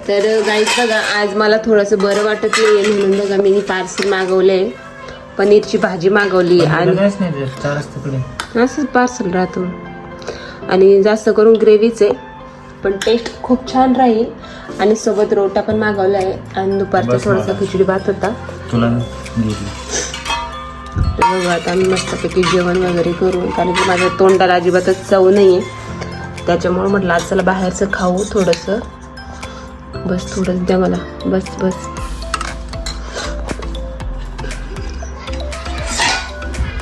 तर गाईस बघा, आज मला थोडंसं बरं वाटत नाही म्हणून बघा मी पार्सल मागवले, पनीरची भाजी मागवली आणि असंच पार्सल राहतो आणि जास्त करून ग्रेव्हीच आहे, पण टेस्ट खूप छान राहील. आणि सोबत रोटा पण मागवला आहे आणि दुपारचा थोडासा खिचडी भात होता. बघा आता आम्ही मस्तपैकी जेवण वगैरे करू, कारण की माझ्या तोंडाला अजिबातच चव नाही आहे, त्याच्यामुळे म्हटलं आज चला बाहेरचं खाऊ थोडंसं. बस थोडंच द्या मला, बस बस.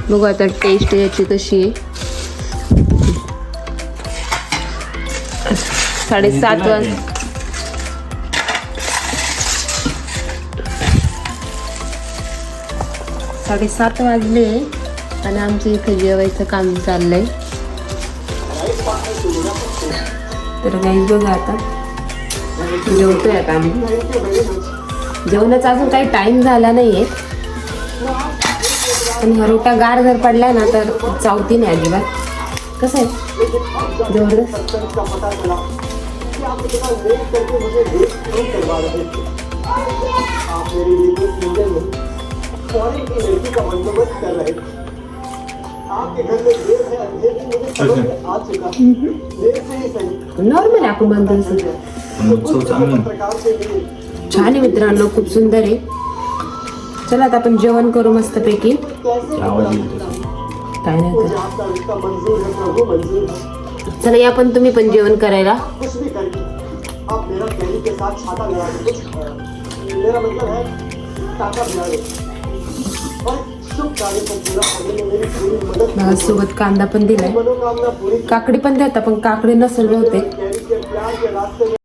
बघू आता टेस्ट याची कशी आहे. 7:30 वाजले आणि आमचं इथं जेवायचं काम चाललंय. तर गाईस बघा आता जेवतोय आता आम्ही. जेवणाचा अजून काही टाइम झाला नाहीये, पण हा रोटा गार जर पडला ना तर चावती नाही अजिबात. कसं आहे जबरदस्त. नॉर्मल आपण बनतो छान आहे मित्रांनो, खूप सुंदर आहे. चला आता आपण जेवण करू मस्तपैकी. काय नाही तर चला या पण तुम्ही पण जेवण करायला. सोबत कांदा पण दिलाय, काकडी पण देता, पण काकडी नसेल होते.